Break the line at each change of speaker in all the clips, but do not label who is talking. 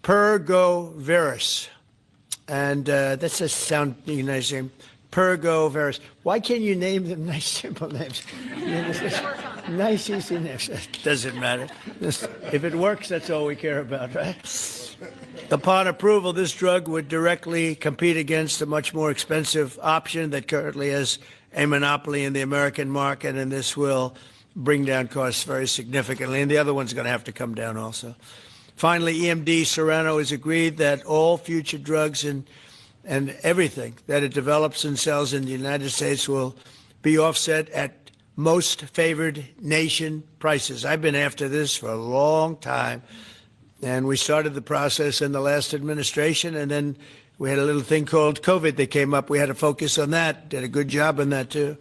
Pergoveris. And that's a sounding nice name. Pergoveris. Why can't you name them nice, simple names? Nice, easy names. Doesn't matter. If it works, that's all we care about, right? Upon approval, this drug would directly compete against a much more expensive option that currently has a monopoly in the American market, and this will bring down costs very significantly. And the other one's going to have to come down also. Finally, EMD Serrano has agreed that all future drugs and everything that it develops and sells in the United States will be offset at most favored nation prices. I've been after this for a long time, and we started the process in the last administration, and then we had a little thing called COVID that came up. We had to focus on that, did a good job on that too.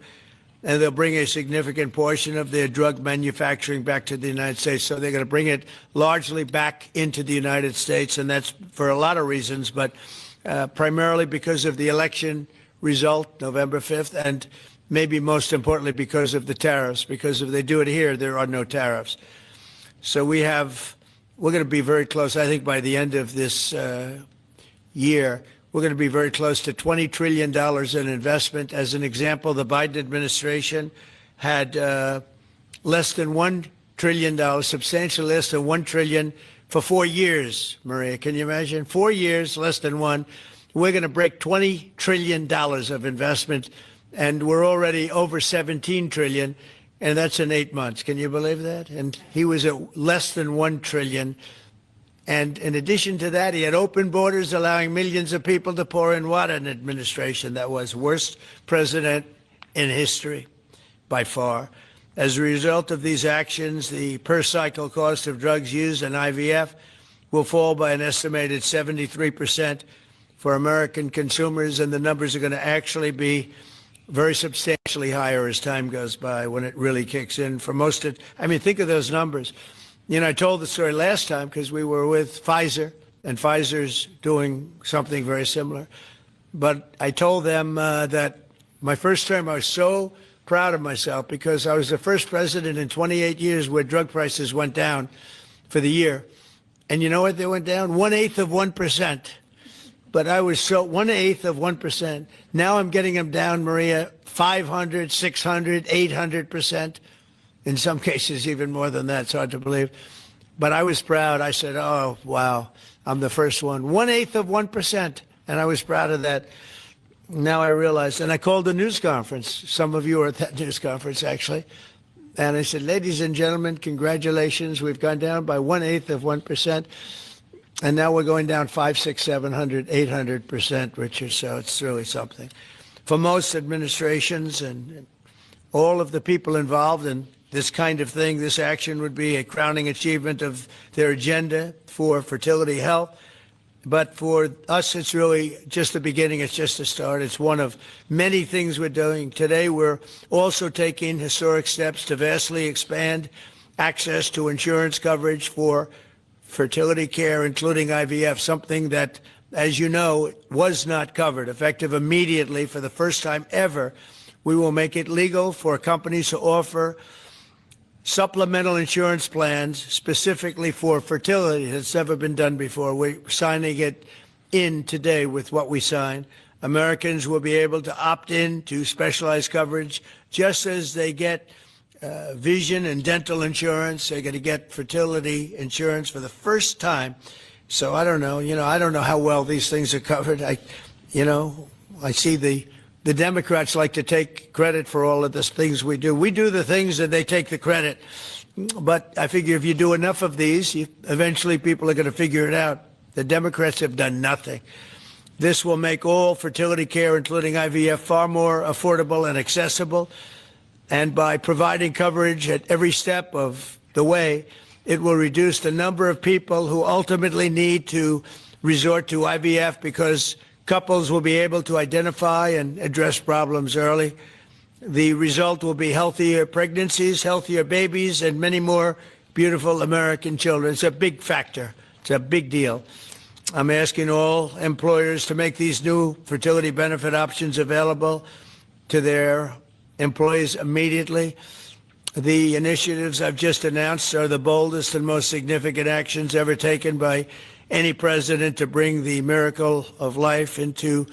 And they'll bring a significant portion of their drug manufacturing back to the United States. So they're going to bring it largely back into the United States, and that's for a lot of reasons, but primarily because of the election result, November 5th, and maybe most importantly because of the tariffs, because if they do it here, there are no tariffs. So we're going to be very close, I think, by the end of this year. We're going to be very close to $20 trillion in investment. As an example, the Biden administration had less than $1 trillion, substantially less than $1 trillion for 4 years, Maria. Can you imagine? 4 years, less than one. We're going to break $20 trillion of investment, and we're already over $17 trillion, and that's in 8 months. Can you believe that? And he was at less than $1 trillion. And in addition to that, he had open borders, allowing millions of people to pour in. What an administration that was. Worst president in history, by far. As a result of these actions, the per-cycle cost of drugs used in IVF will fall by an estimated 73% for American consumers, and the numbers are going to actually be very substantially higher as time goes by when it really kicks in. For most of, I mean, think of those numbers. You know, I told the story last time because we were with Pfizer, and Pfizer's doing something very similar. But I told them that my first term, I was so proud of myself because I was the first president in 28 years where drug prices went down for the year. And you know what they went down? 1/8 of 1%. But I was so 1/8 of 1%. Now I'm getting them down, Maria, 500, 600, 800%. In some cases, even more than that. It's hard to believe. But I was proud. I said, oh, wow, I'm the first one. 1/8 of 1%. And I was proud of that. Now I realize, and I called a news conference. Some of you were at that news conference, actually. And I said, ladies and gentlemen, congratulations. We've gone down by 1/8 of 1%. And now we're going down 500, 600, 700, 800%, Richard. So it's really something. For most administrations and all of the people involved in this kind of thing, this action would be a crowning achievement of their agenda for fertility health. But for us, it's really just the beginning. It's just the start. It's one of many things we're doing. Today, we're also taking historic steps to vastly expand access to insurance coverage for fertility care, including IVF, something that, as you know, was not covered. Effective immediately, for the first time ever, we will make it legal for companies to offer supplemental insurance plans specifically for fertility. It's never been done before. We're signing it in today with what we sign. Americans will be able to opt in to specialized coverage just as they get vision and dental insurance. They're going to get fertility insurance for the first time. So I don't know. I don't know how well these things are covered. I see the Democrats like to take credit for all of the things we do. We do the things and they take the credit. But I figure if you do enough of these, eventually people are going to figure it out. The Democrats have done nothing. This will make all fertility care, including IVF, far more affordable and accessible. And by providing coverage at every step of the way, it will reduce the number of people who ultimately need to resort to IVF because couples will be able to identify and address problems early. The result will be healthier pregnancies, healthier babies, and many more beautiful American children. It's a big factor. It's a big deal. I'm asking all employers to make these new fertility benefit options available to their employees immediately. The initiatives I've just announced are the boldest and most significant actions ever taken by any president to bring the miracle of life into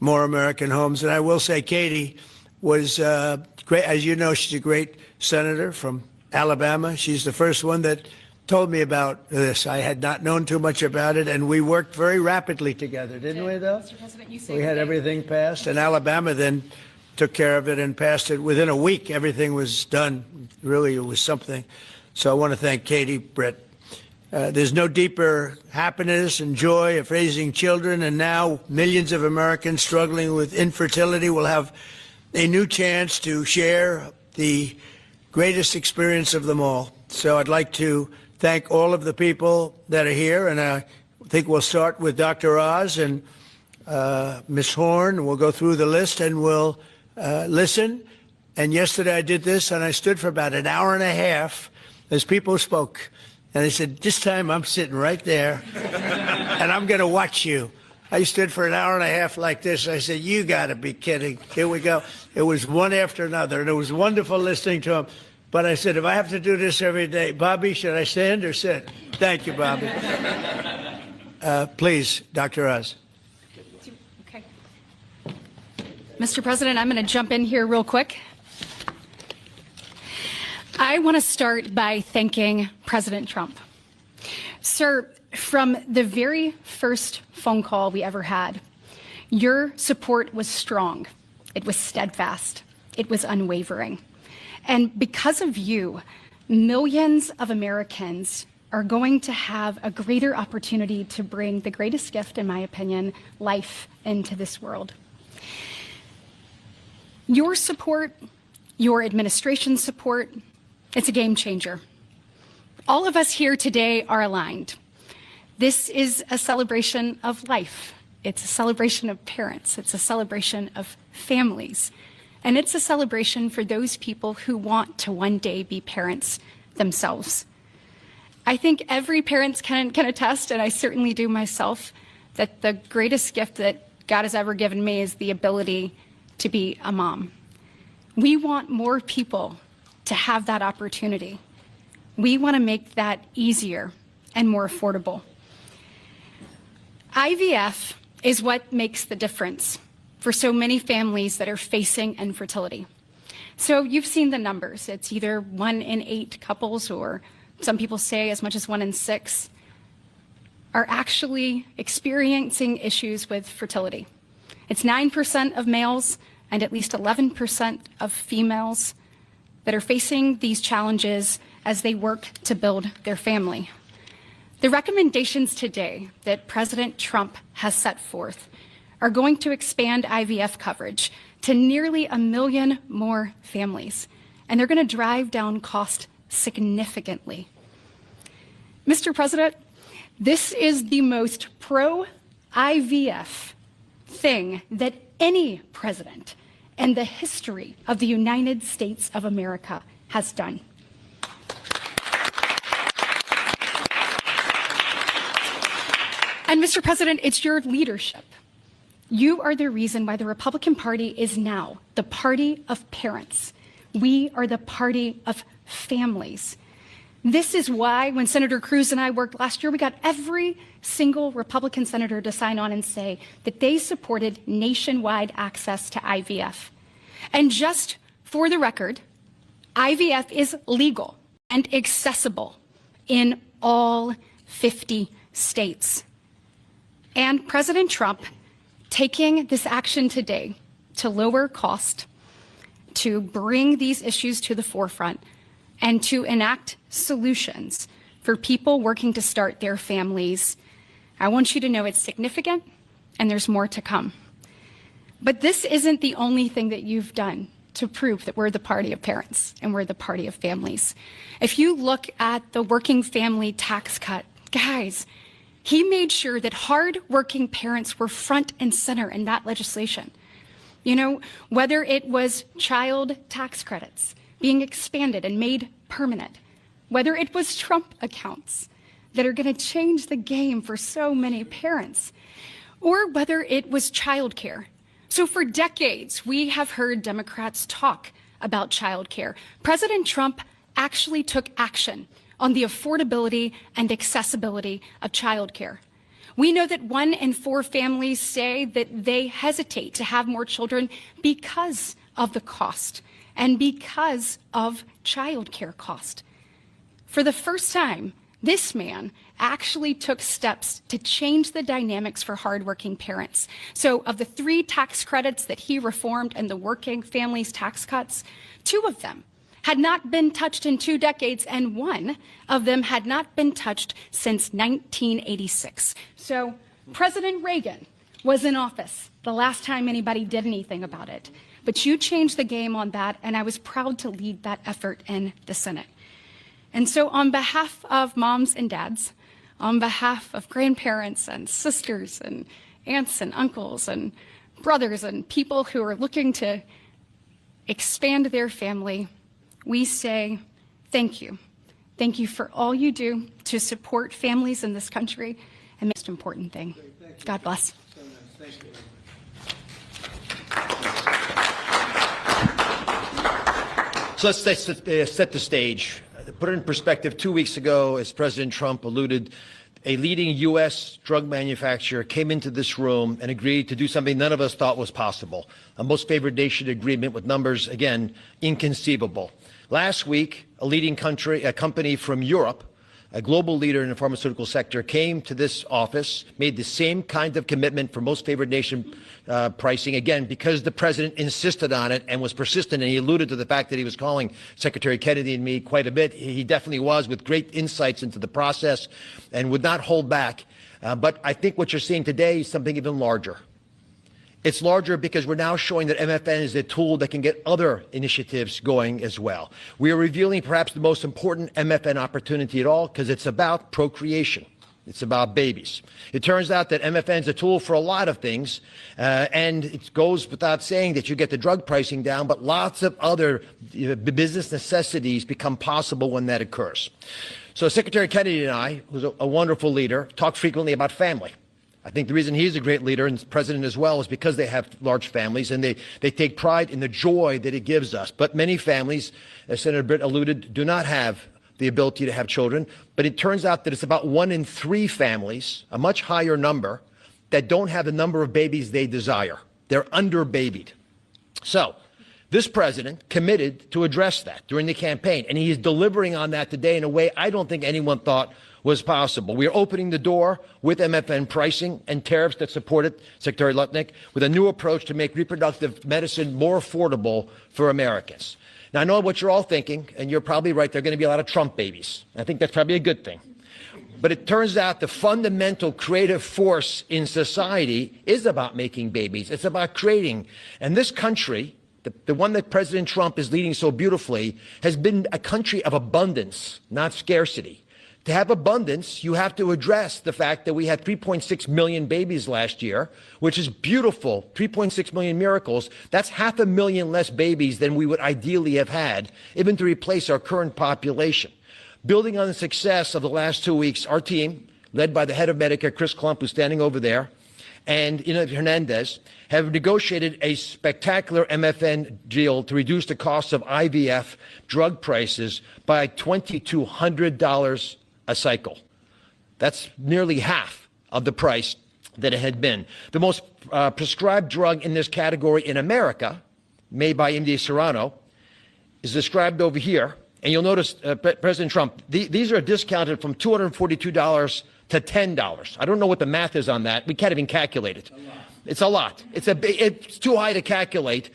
more American homes. And I will say Katie was great. As you know, she's a great senator from Alabama. She's the first one that told me about this. I had not known too much about it, and we worked very rapidly together, didn't we, though?
Mr. President, you
We had everything passed, and Alabama then took care of it and passed it. Within a week, everything was done. Really, it was something. So I want to thank Katie, Brett. There's no deeper happiness and joy of raising children, and now millions of Americans struggling with infertility will have a new chance to share the greatest experience of them all. So I'd like to thank all of the people that are here, and I think we'll start with Dr. Oz and Ms. Horn. We'll go through the list and we'll listen. And yesterday I did this, and I stood for about an hour and a half as people spoke. And I said, this time I'm sitting right there, and I'm going to watch you. I stood for an hour and a half like this. I said, you got to be kidding. Here we go. It was one after another, and it was wonderful listening to them. But I said, if I have to do this every day, Bobby, should I stand or sit? Thank you, Bobby. Please, Dr. Oz.
Okay. Mr. President, I'm going to jump in here real quick. I want to start by thanking President Trump. Sir, from the very first phone call we ever had, your support was strong. It was steadfast. It was unwavering. And because of you, millions of Americans are going to have a greater opportunity to bring the greatest gift, in my opinion, life into this world. Your support, your administration's support, it's a game changer. All of us here today are aligned. This is a celebration of life. It's a celebration of parents. It's a celebration of families. And it's a celebration for those people who want to one day be parents themselves. I think every parent can attest, and I certainly do myself, that the greatest gift that God has ever given me is the ability to be a mom. We want more people to have that opportunity. We want to make that easier and more affordable. IVF is what makes the difference for so many families that are facing infertility. So you've seen the numbers. It's either 1 in 8 couples, or some people say as much as 1 in 6, are actually experiencing issues with fertility. It's 9% of males and at least 11% of females that are facing these challenges as they work to build their family. The recommendations today that President Trump has set forth are going to expand IVF coverage to nearly 1 million more families, and they're going to drive down cost significantly. Mr. President, this is the most pro-IVF thing that any president in the history of the United States of America has done. And Mr. President, it's your leadership. You are the reason why the Republican Party is now the party of parents. We are the party of families. This is why when Senator Cruz and I worked last year, we got every single Republican senator to sign on and say that they supported nationwide access to IVF. And just for the record, IVF is legal and accessible in all 50 states. And President Trump taking this action today to lower cost, to bring these issues to the forefront, and to enact solutions for people working to start their families. I want you to know it's significant, and there's more to come. But this isn't the only thing that you've done to prove that we're the party of parents and we're the party of families. If you look at the working family tax cut, guys, he made sure that hard-working parents were front and center in that legislation. You know, whether it was child tax credits being expanded and made permanent, whether it was Trump accounts that are going to change the game for so many parents, or whether it was childcare. So for decades, we have heard Democrats talk about childcare. President Trump actually took action on the affordability and accessibility of childcare. We know that 1 in 4 families say that they hesitate to have more children because of the cost and because of childcare cost. For the first time, this man actually took steps to change the dynamics for hardworking parents. So of the 3 tax credits that he reformed and the working families tax cuts, 2 of them had not been touched in 2 decades, and 1 of them had not been touched since 1986. So President Reagan was in office the last time anybody did anything about it. But you changed the game on that, and I was proud to lead that effort in the Senate. And so on behalf of moms and dads, on behalf of grandparents and sisters and aunts and uncles and brothers and people who are looking to expand their family, we say thank you. Thank you for all you do to support families in this country. And most important thing, God bless.
So nice. Thank you.
So let's set the stage. To put it in perspective, 2 weeks ago, as President Trump alluded, a leading U.S. drug manufacturer came into this room and agreed to do something none of us thought was possible. A most favored nation agreement with numbers, again, inconceivable. Last week, a leading company from Europe, a global leader in the pharmaceutical sector, came to this office, made the same kind of commitment for most favored nation pricing, again, because the president insisted on it and was persistent, and he alluded to the fact that he was calling Secretary Kennedy and me quite a bit. He definitely was, with great insights into the process, and would not hold back. But I think what you're seeing today is something even larger. It's larger because we're now showing that MFN is a tool that can get other initiatives going as well. We are revealing perhaps the most important MFN opportunity at all, because it's about procreation. It's about babies. It turns out that MFN is a tool for a lot of things, and it goes without saying that you get the drug pricing down, but lots of other business necessities become possible when that occurs. So Secretary Kennedy and I, who's a wonderful leader, talk frequently about family. I think the reason he's a great leader, and president as well, is because they have large families and they take pride in the joy that it gives us. But many families, as Senator Britt alluded, do not have the ability to have children. But it turns out that it's about 1 in 3 families, a much higher number, that don't have the number of babies they desire. They're under-babied. So this president committed to address that during the campaign, and he is delivering on that today in a way I don't think anyone thought was possible. We are opening the door with MFN pricing and tariffs that support it, Secretary Lutnick, with a new approach to make reproductive medicine more affordable for Americans. Now, I know what you're all thinking, and you're probably right. There are going to be a lot of Trump babies. I think that's probably a good thing. But it turns out the fundamental creative force in society is about making babies. It's about creating. And this country, the one that President Trump is leading so beautifully, has been a country of abundance, not scarcity. To have abundance, you have to address the fact that we had 3.6 million babies last year, which is beautiful. 3.6 million miracles. That's 500,000 less babies than we would ideally have had, even to replace our current population. Building on the success of the last 2 weeks, our team, led by the head of Medicare, Chris Klump, who's standing over there, and Hernandez, have negotiated a spectacular MFN deal to reduce the cost of IVF drug prices by $2,200 a cycle. That's nearly half of the price that it had been. The most prescribed drug in this category in America, made by MD Serrano, is described over here. And you'll notice, President Trump, these are discounted from $242 to $10. I don't know what the math is on that. We can't even calculate it. It's a lot. It's too high to calculate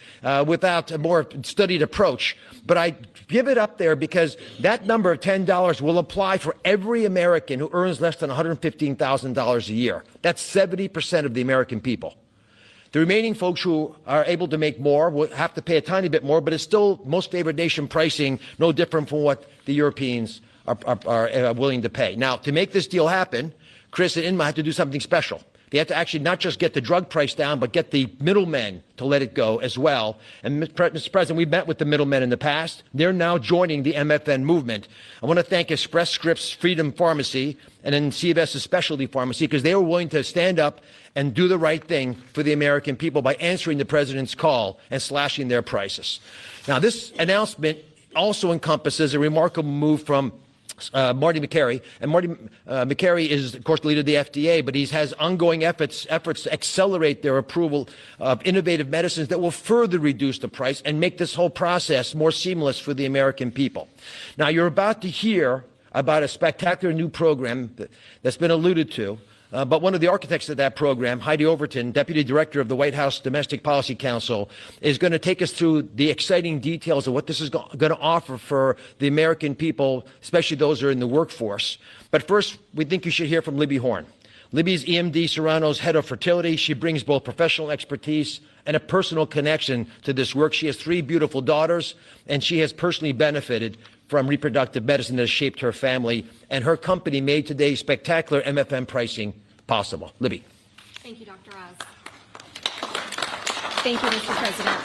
without a more studied approach. But I give it up there because that number of $10 will apply for every American who earns less than $115,000 a year. That's 70% of the American people. The remaining folks who are able to make more will have to pay a tiny bit more, but it's still most favored nation pricing, no different from what the Europeans are willing to pay. Now, to make this deal happen, Chris and Inma had to do something special. They have to actually not just get the drug price down, but get the middlemen to let it go as well. And Mr. President, we've met with the middlemen in the past. They're now joining the MFN movement. I want to thank Express Scripts Freedom Pharmacy and then CVS's Specialty Pharmacy, because they were willing to stand up and do the right thing for the American people by answering the president's call and slashing their prices. Now, this announcement also encompasses a remarkable move from Marty Makary. And Marty Makary is, of course, the leader of the FDA, but he has ongoing efforts to accelerate their approval of innovative medicines that will further reduce the price and make this whole process more seamless for the American people. Now, you're about to hear about a spectacular new program that's been alluded to. But one of the architects of that program, Heidi Overton, Deputy Director of the White House Domestic Policy Council, is going to take us through the exciting details of what this is going to offer for the American people, especially those who are in the workforce. But first, we think you should hear from Libby Horn. Libby's EMD Serrano's head of fertility. She brings both professional expertise and a personal connection to this work. She has 3 beautiful daughters, and she has personally benefited from reproductive medicine that has shaped her family, and her company made today's spectacular MFM pricing possible. Libby.
Thank you, Dr. Oz. Thank you, Mr. President.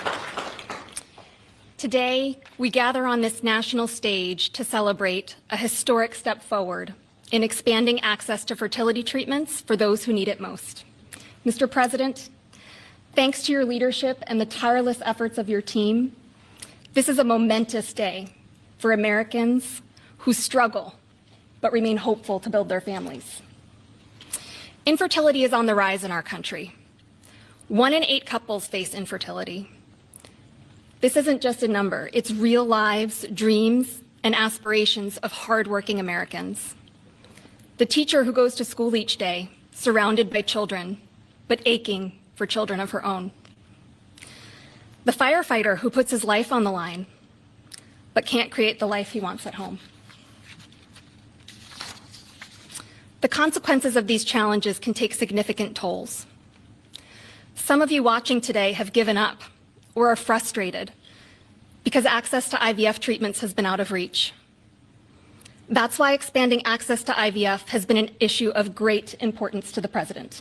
Today, we gather on this national stage to celebrate a historic step forward in expanding access to fertility treatments for those who need it most. Mr. President, thanks to your leadership and the tireless efforts of your team, this is a momentous day for Americans who struggle but remain hopeful to build their families. Infertility is on the rise in our country. 1 in 8 couples face infertility. This isn't just a number, it's real lives, dreams, and aspirations of hardworking Americans. The teacher who goes to school each day, surrounded by children, but aching for children of her own. The firefighter who puts his life on the line, but can't create the life he wants at home. The consequences of these challenges can take significant tolls. Some of you watching today have given up or are frustrated because access to IVF treatments has been out of reach. That's why expanding access to IVF has been an issue of great importance to the President.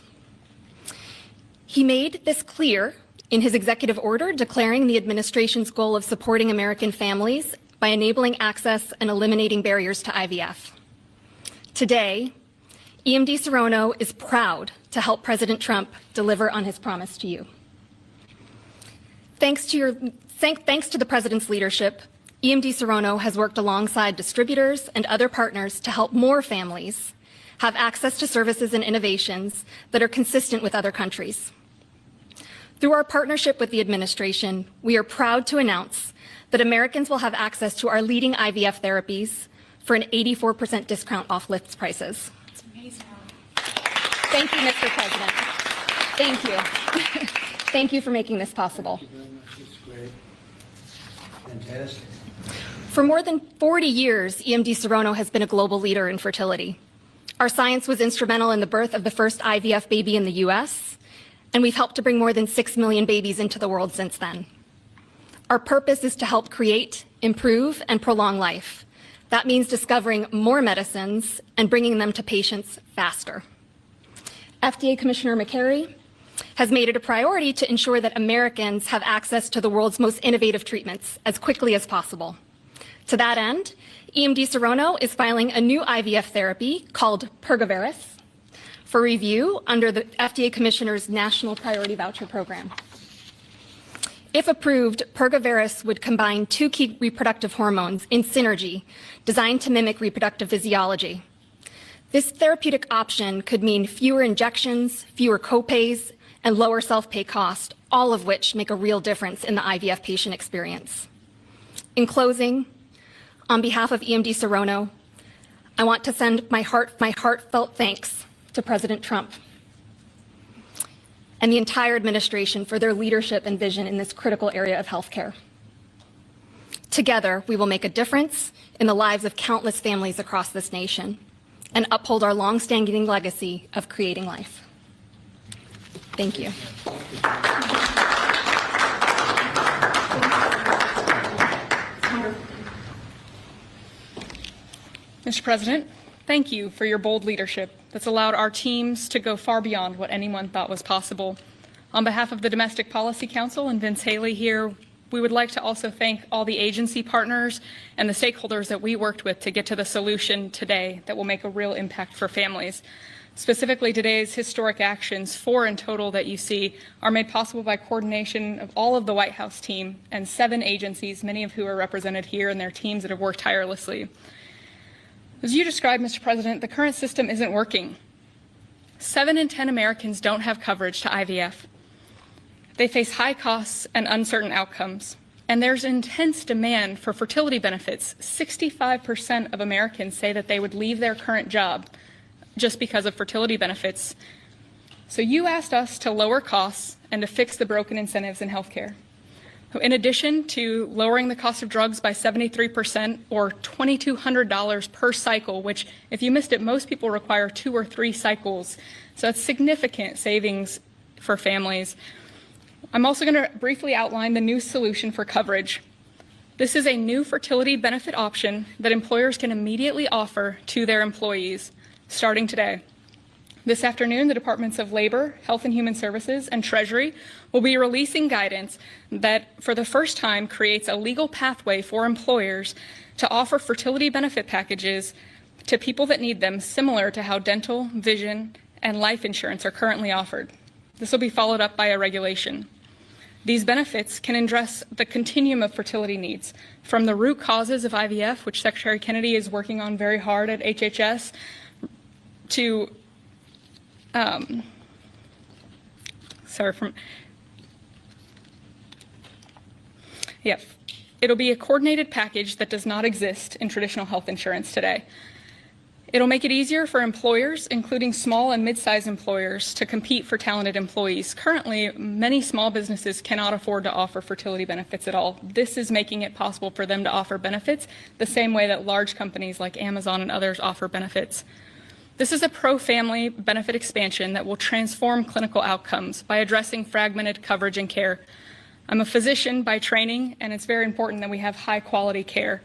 He made this clear in his executive order declaring the administration's goal of supporting American families by enabling access and eliminating barriers to IVF. Today, EMD Serrano is proud to help President Trump deliver on his promise to you. Thanks to the President's leadership, EMD Serrano has worked alongside distributors and other partners to help more families have access to services and innovations that are consistent with other countries. Through our partnership with the administration, we are proud to announce that Americans will have access to our leading IVF therapies for an 84% discount off list prices. That's amazing. Thank you, Mr. President. Thank you. Thank you for making this possible.
Thank you very much. It's great. Fantastic.
For more than 40 years, EMD Serrano has been a global leader in fertility. Our science was instrumental in the birth of the first IVF baby in the US, and we've helped to bring more than 6 million babies into the world since then. Our purpose is to help create, improve, and prolong life. That means discovering more medicines and bringing them to patients faster. FDA Commissioner Makary has made it a priority to ensure that Americans have access to the world's most innovative treatments as quickly as possible. To that end, EMD Serrano is filing a new IVF therapy called Pergoveris for review under the FDA Commissioner's National Priority Voucher Program. If approved, Pergoveris would combine 2 key reproductive hormones in synergy designed to mimic reproductive physiology. This therapeutic option could mean fewer injections, fewer copays, and lower self-pay cost, all of which make a real difference in the IVF patient experience. In closing, on behalf of EMD Serrano, I want to send my heartfelt thanks to President Trump and the entire administration for their leadership and vision in this critical area of healthcare. Together, we will make a difference in the lives of countless families across this nation and uphold our long-standing legacy of creating life. Thank you.
Mr. President, thank you for your bold leadership that's allowed our teams to go far beyond what anyone thought was possible. On behalf of the Domestic Policy Council and Vince Haley here, we would like to also thank all the agency partners and the stakeholders that we worked with to get to the solution today that will make a real impact for families. Specifically, today's historic actions, 4 in total that you see, are made possible by coordination of all of the White House team and 7 agencies, many of who are represented here, and their teams that have worked tirelessly. As you described, Mr. President, the current system isn't working. 7 in 10 Americans don't have coverage to IVF. They face high costs and uncertain outcomes. And there's intense demand for fertility benefits. 65% of Americans say that they would leave their current job just because of fertility benefits. So you asked us to lower costs and to fix the broken incentives in healthcare. In addition to lowering the cost of drugs by 73% or $2,200 per cycle, which if you missed it, most people require 2 or 3 cycles. So that's significant savings for families. I'm also going to briefly outline the new solution for coverage. This is a new fertility benefit option that employers can immediately offer to their employees starting today. This afternoon, the Departments of Labor, Health and Human Services, and Treasury will be releasing guidance that, for the first time, creates a legal pathway for employers to offer fertility benefit packages to people that need them, similar to how dental, vision, and life insurance are currently offered. This will be followed up by a regulation. These benefits can address the continuum of fertility needs, from the root causes of IVF, which Secretary Kennedy is working on very hard at HHS, to it'll be a coordinated package that does not exist in traditional health insurance today. It'll make it easier for employers, including small and mid-sized employers, to compete for talented employees. Currently, many small businesses cannot afford to offer fertility benefits at all. This is making it possible for them to offer benefits the same way that large companies like Amazon and others offer benefits. This is a pro-family benefit expansion that will transform clinical outcomes by addressing fragmented coverage and care. I'm a physician by training, and it's very important that we have high-quality care.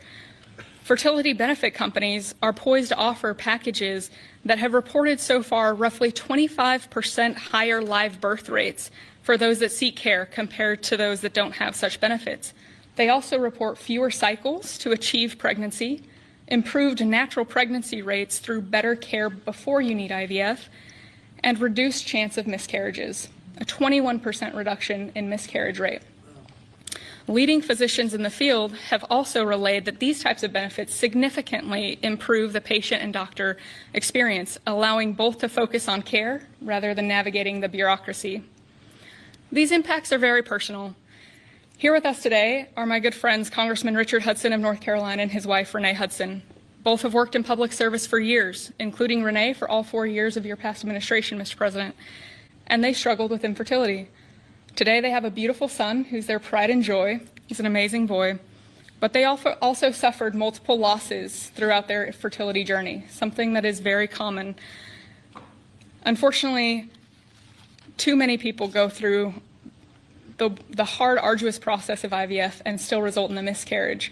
Fertility benefit companies are poised to offer packages that have reported so far roughly 25% higher live birth rates for those that seek care compared to those that don't have such benefits. They also report fewer cycles to achieve pregnancy, improved natural pregnancy rates through better care before you need IVF, and reduced chance of miscarriages, a 21% reduction in miscarriage rate. Leading physicians in the field have also relayed that these types of benefits significantly improve the patient and doctor experience, allowing both to focus on care rather than navigating the bureaucracy. These impacts are very personal. Here with us today are my good friends, Congressman Richard Hudson of North Carolina and his wife, Renee Hudson. Both have worked in public service for years, including Renee for all 4 years of your past administration, Mr. President, and they struggled with infertility. Today they have a beautiful son who's their pride and joy. He's an amazing boy. But they also suffered multiple losses throughout their fertility journey, something that is very common. Unfortunately, too many people go through the hard, arduous process of IVF and still result in a miscarriage.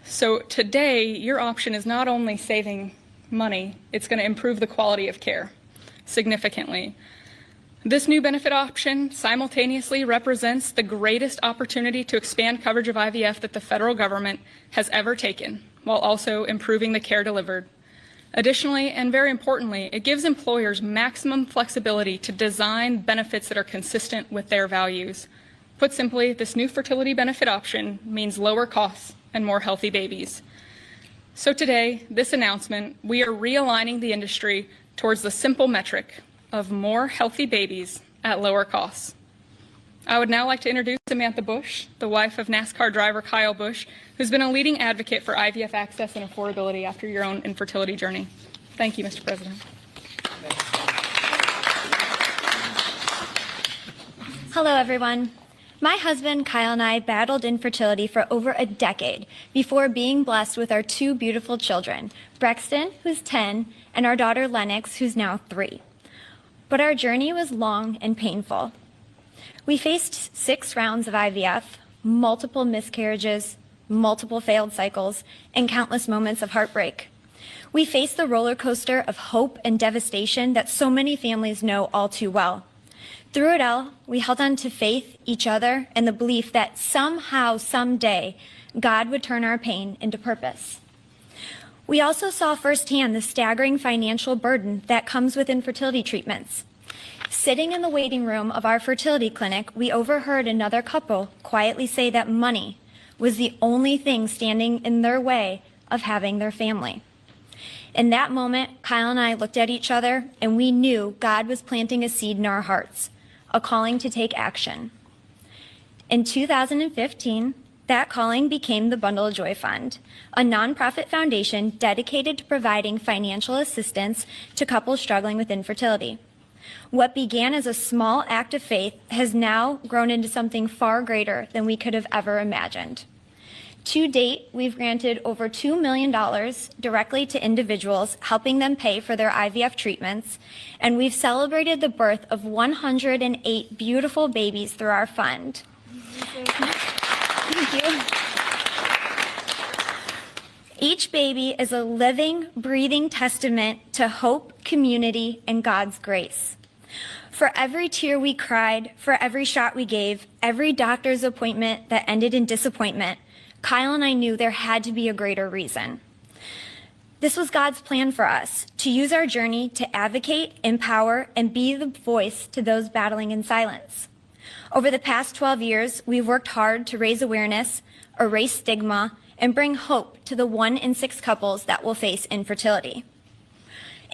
So today, your option is not only saving money, it's going to improve the quality of care significantly. This new benefit option simultaneously represents the greatest opportunity to expand coverage of IVF that the federal government has ever taken, while also improving the care delivered. Additionally, and very importantly, it gives employers maximum flexibility to design benefits that are consistent with their values. Put simply, this new fertility benefit option means lower costs and more healthy babies. So today, this announcement, we are realigning the industry towards the simple metric of more healthy babies at lower costs. I would now like to introduce Samantha Bush, the wife of NASCAR driver Kyle Busch, who's been a leading advocate for IVF access and affordability after your own infertility journey. Thank you, Mr. President.
Hello, everyone. My husband, Kyle, and I battled infertility for over a decade before being blessed with our 2 beautiful children, Brexton, who's 10, and our daughter, Lennox, who's now 3. But our journey was long and painful. We faced 6 rounds of IVF, multiple miscarriages, multiple failed cycles, and countless moments of heartbreak. We faced the roller coaster of hope and devastation that so many families know all too well. Through it all, we held on to faith, each other, and the belief that somehow, someday, God would turn our pain into purpose. We also saw firsthand the staggering financial burden that comes with infertility treatments. Sitting in the waiting room of our fertility clinic, we overheard another couple quietly say that money was the only thing standing in their way of having their family. In that moment, Kyle and I looked at each other and we knew God was planting a seed in our hearts, a calling to take action. In 2015, that calling became the Bundle of Joy Fund, a nonprofit foundation dedicated to providing financial assistance to couples struggling with infertility. What began as a small act of faith has now grown into something far greater than we could have ever imagined. To date, we've granted over $2 million directly to individuals, helping them pay for their IVF treatments, and we've celebrated the birth of 108 beautiful babies through our fund. Thank you. Each baby is a living, breathing testament to hope, community, and God's grace. For every tear we cried, for every shot we gave, every doctor's appointment that ended in disappointment, Kyle and I knew there had to be a greater reason. This was God's plan for us, to use our journey to advocate, empower, and be the voice to those battling in silence. Over the past 12 years, we've worked hard to raise awareness, erase stigma, and bring hope to the 1 in 6 couples that will face infertility.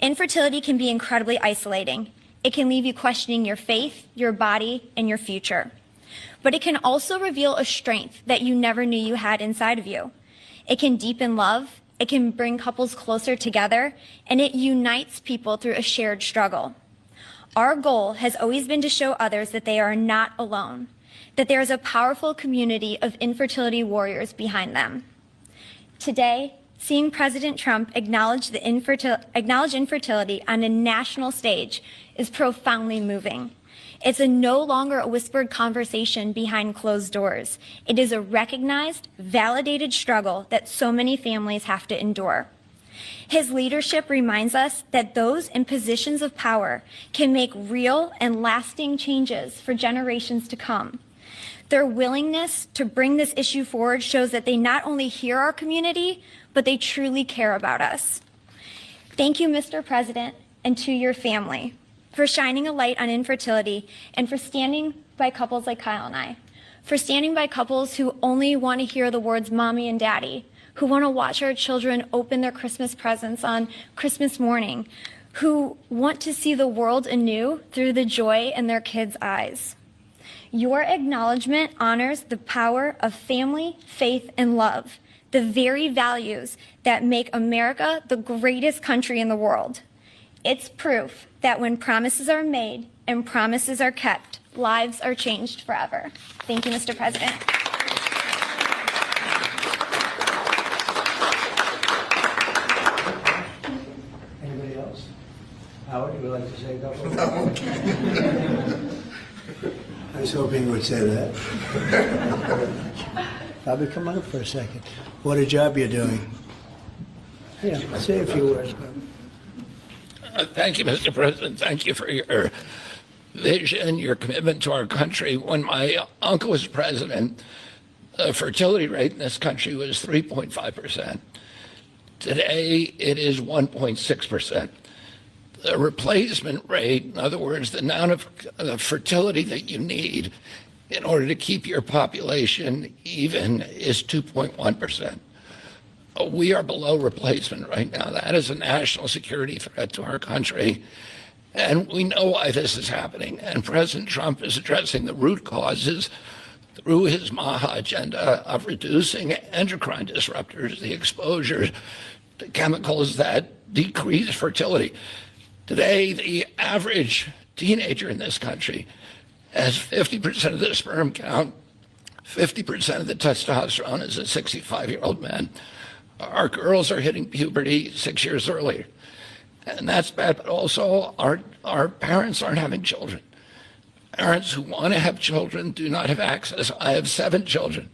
Infertility can be incredibly isolating. It can leave you questioning your faith, your body, and your future. But it can also reveal a strength that you never knew you had inside of you. It can deepen love, it can bring couples closer together, and it unites people through a shared struggle. Our goal has always been to show others that they are not alone, that there is a powerful community of infertility warriors behind them. Today, seeing President Trump acknowledge infertility on a national stage is profoundly moving. It's no longer a whispered conversation behind closed doors. It is a recognized, validated struggle that so many families have to endure. His leadership reminds us that those in positions of power can make real and lasting changes for generations to come. Their willingness to bring this issue forward shows that they not only hear our community, but they truly care about us. Thank you, Mr. President, and to your family, for shining a light on infertility and for standing by couples like Kyle and I, for standing by couples who only want to hear the words mommy and daddy, who want to watch our children open their Christmas presents on Christmas morning, who want to see the world anew through the joy in their kids' eyes. Your acknowledgement honors the power of family, faith, and love, the very values that make America the greatest country in the world. It's proof that when promises are made and promises are kept, lives are changed forever. Thank you, Mr. President.
Anybody else? Howard, would you like to say a couple? No. I was hoping you would say that. Bobby, come on up for a second. What a job you're doing. Yeah, say a few words, Bobby.
Thank you, Mr. President. Thank you for your vision, your commitment to our country. When my uncle was president, the fertility rate in this country was 3.5%. Today, it is 1.6%. The replacement rate, in other words, the amount of fertility that you need in order to keep your population even, is 2.1%. We are below replacement right now. That is a national security threat to our country. And we know why this is happening. And President Trump is addressing the root causes through his MAHA agenda of reducing endocrine disruptors, the exposure to chemicals that decrease fertility. Today, the average teenager in this country has 50% of the sperm count, 50% of the testosterone as a 65-year-old man. Our girls are hitting puberty 6 years earlier. And that's bad, but also our parents aren't having children. Parents who want to have children do not have access. I have 7 children.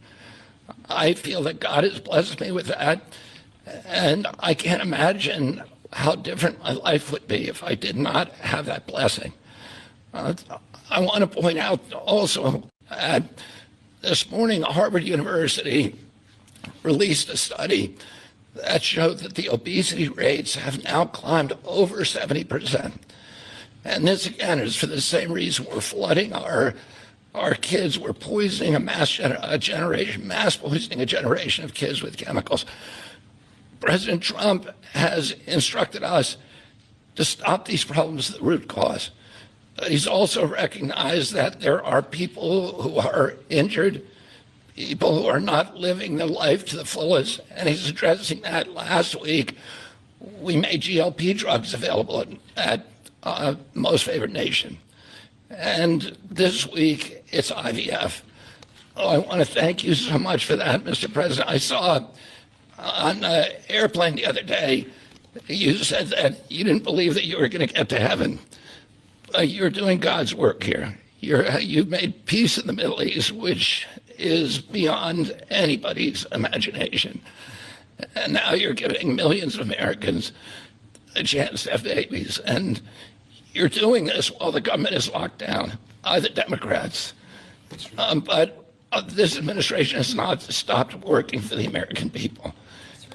I feel that God has blessed me with that, and I can't imagine how different my life would be if I did not have that blessing. I want to point out also that this morning Harvard University released a study that showed that the obesity rates have now climbed over 70%. And this, again, is for the same reason we're flooding our kids. We're poisoning mass poisoning a generation of kids with chemicals. President Trump has instructed us to stop these problems at the root cause. He's also recognized that there are people who are injured, people who are not living their life to the fullest, and he's addressing that. Last week, we made GLP drugs available at Most Favored Nation. And this week, it's IVF. Oh, I want to thank you so much for that, Mr. President. I saw on an airplane the other day, you said that you didn't believe that you were going to get to heaven. You're doing God's work here. You've made peace in the Middle East, which is beyond anybody's imagination. And now you're giving millions of Americans a chance to have babies. And you're doing this while the government is locked down by the Democrats. But this administration has not stopped working for the American people.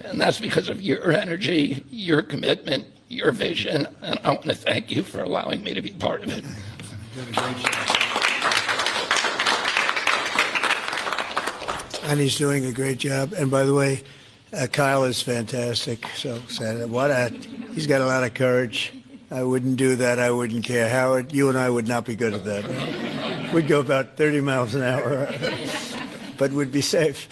And that's because of your energy, your commitment, your vision. And I want to thank you for allowing me to be part of it.
And he's doing a great job. And by the way, Kyle is fantastic. So he's got a lot of courage. I wouldn't do that. I wouldn't care. Howard, you and I would not be good at that. We'd go about 30 miles an hour, but we'd be safe.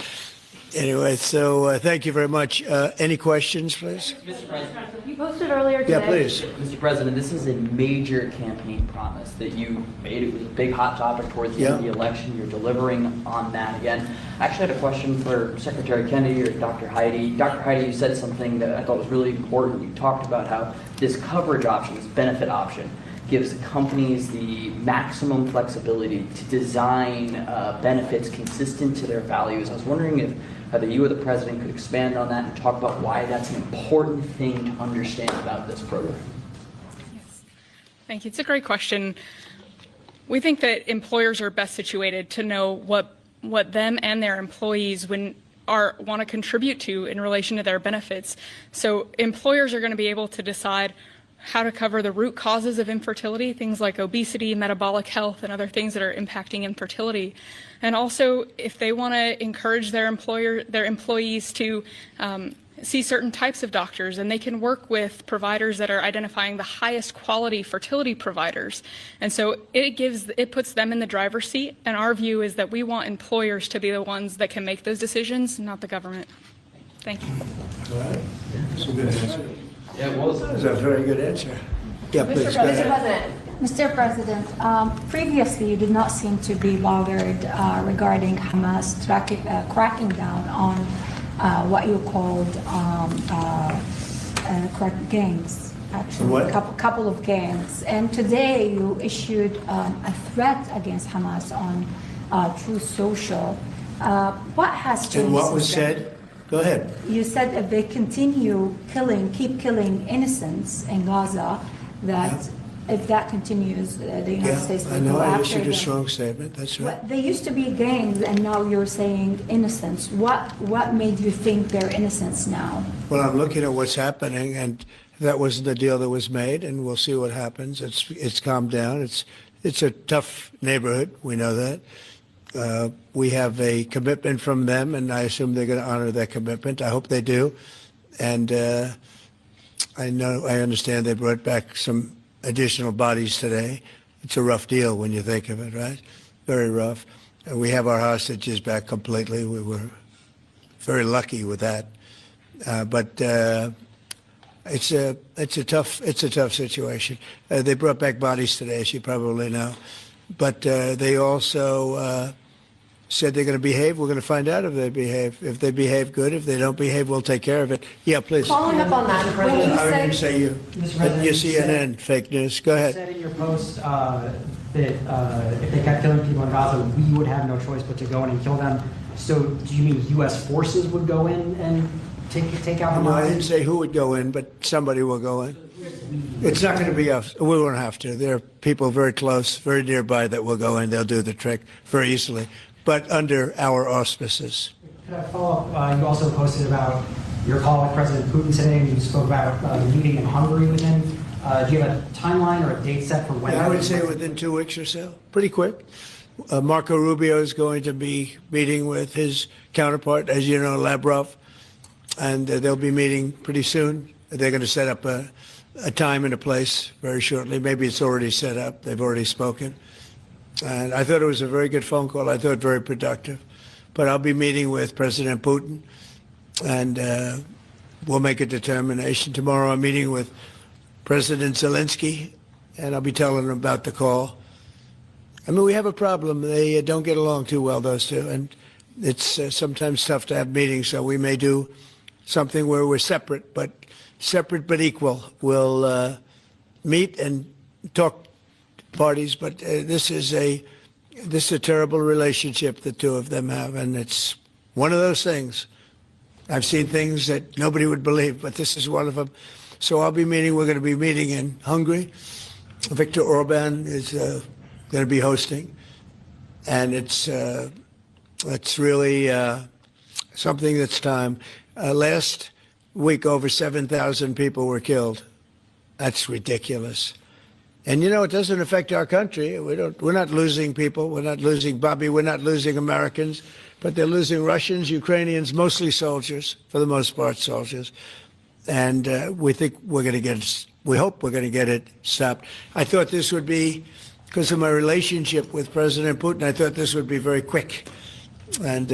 Anyway, so thank you very much. Any questions, please?
Mr. President, you posted earlier today.
Yeah, please.
Mr. President, this is a major campaign promise that you made. It was a big hot topic towards the end of the election. You're delivering on that again. I actually had a question for Secretary Kennedy or Dr. Heidi. Dr. Heidi, you said something that I thought was really important. You talked about how this coverage option, this benefit option, gives companies the maximum flexibility to design benefits consistent to their values. I was wondering if either you or the President could expand on that and talk about why that's an important thing to understand about this program.
Yes. Thank you. It's a great question. We think that employers are best situated to know what them and their employees want to contribute to in relation to their benefits. So employers are going to be able to decide how to cover the root causes of infertility, things like obesity, metabolic health, and other things that are impacting infertility. And also, if they want to encourage their employees to see certain types of doctors, and they can work with providers that are identifying the highest quality fertility providers. And so it puts them in the driver's seat. And our view is that we want employers to be the ones that can make those decisions, not the government. Thank you.
All right. That's a good answer.
Yeah, it was.
That's a very good answer. Yeah, please, go ahead.
Mr. President, previously you did not seem to be bothered regarding Hamas cracking down on what you called gangs. Actually,
What?
Couple of gangs. And today you issued a threat against Hamas on Truce Social. What has changed?
And what was
since then?
said? Go ahead.
You said if they continue keep killing innocents in Gaza, that if that continues, the United States
I
will
know
go
I
after
issued a
them.
strong statement. That's right.
But they used to be gangs, and now you're saying innocents. What made you think they're innocents now?
Well, I'm looking at what's happening, and that wasn't the deal that was made, and we'll see what happens. It's calmed down. It's a tough neighborhood. We know that. We have a commitment from them, and I assume they're going to honor that commitment. I hope they do. And I understand they brought back some additional bodies today. It's a rough deal when you think of it, right? Very rough. And we have our hostages back completely. We were very lucky with that. But it's a tough situation. They brought back bodies today, as you probably know. But they also said they're going to behave. We're going to find out if they behave. If they behave, good. If they don't behave, we'll take care of it. Yeah, please.
Following up on that, when you
I didn't
said,
say you.
Mr. President,
Your
you
CNN fake news. Go
you
ahead.
said in your post that if they kept killing people in Gaza, we would have no choice but to go in and kill them. So do you mean U.S. forces would go in and take out
No, I didn't
Hamas?
say who would go in, but somebody will go in. It's not going to be us. We won't have to. There are people very close, very nearby that will go in. They'll do the trick very easily, but under our auspices.
Could I follow up? You also posted about your call with President Putin today, and you spoke about the meeting in Hungary with him. Do you have a timeline or a date set for when?
I would say within 2 weeks or so, pretty quick. Marco Rubio is going to be meeting with his counterpart, as you know, Lavrov. and they'll be meeting pretty soon. They're going to set up a time and a place very shortly. Maybe it's already set up. They've already spoken. And I thought it was a very good phone call. I thought very productive. But I'll be meeting with President Putin, and we'll make a determination. Tomorrow I'm meeting with President Zelensky, and I'll be telling him about the call. I mean, we have a problem. They don't get along too well, those two, and it's sometimes tough to have meetings, so we may do something where we're separate but equal. We'll meet and talk parties, but this is a terrible relationship the two of them have, and it's one of those things. I've seen things that nobody would believe, but this is one of them. So we're going to be meeting in Hungary. Viktor Orban is going to be hosting, and it's really something that's time. Last week, over 7,000 people were killed. That's ridiculous. And, it doesn't affect our country. We're not losing people. We're not losing Bobby. We're not losing Americans. But they're losing Russians, Ukrainians, mostly soldiers, for the most part, soldiers. And we hope we're going to get it stopped. I thought this would be, because of my relationship with President Putin, I thought this would be very quick. And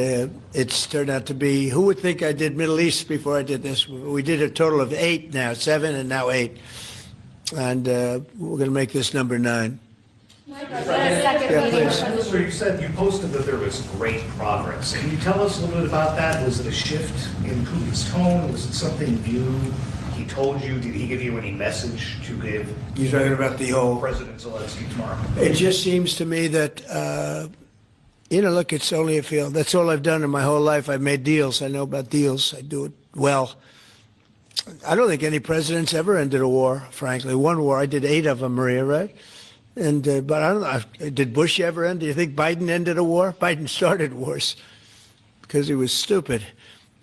it's turned out to be, who would think I did Middle East before I did this? We did a total of 8 now, 7 and now 8. And we're going to make this number 9. Yeah, please.
So you said you posted that there was great progress. Can you tell us a little bit about that? Was it a shift in Putin's tone? Was it something new he told you? Did he give you any message to give?
You're talking about the whole
President Zelensky tomorrow.
It just seems to me that, look, it's only a field. That's all I've done in my whole life. I've made deals. I know about deals. I do it well. I don't think any president's ever ended a war, frankly. One war, I did 8 of them, Maria, right? And but I don't know, did Bush ever end? Do you think Biden ended a war? Biden started wars because he was stupid.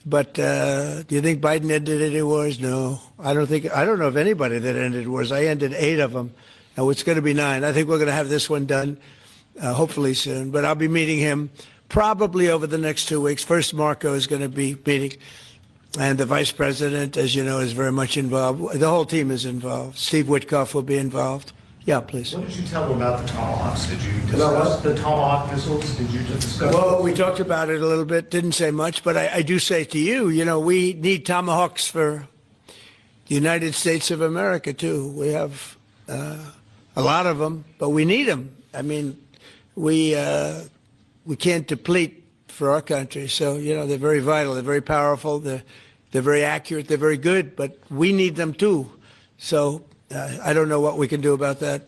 But do you think Biden ended any wars? No, I don't know of anybody that ended wars. I ended 8 of them. Now it's going to be 9. I think we're going to have this one done hopefully soon. But I'll be meeting him probably over the next 2 weeks. First, Marco is going to be meeting. And the vice president, as you know, is very much involved. The whole team is involved. Steve Witkoff will be involved. Yeah, please.
What did you tell him about the Tomahawks? Did you discuss the Tomahawk missiles? Did you discuss?
Well, we talked about it a little bit. Didn't say much, but I do say to you, we need Tomahawks for the United States of America too. We have a lot of them, but we need them. I mean, we can't deplete for our country. So they're very vital. They're very powerful. They're very accurate. They're very good, but we need them too. So. I don't know what we can do about that.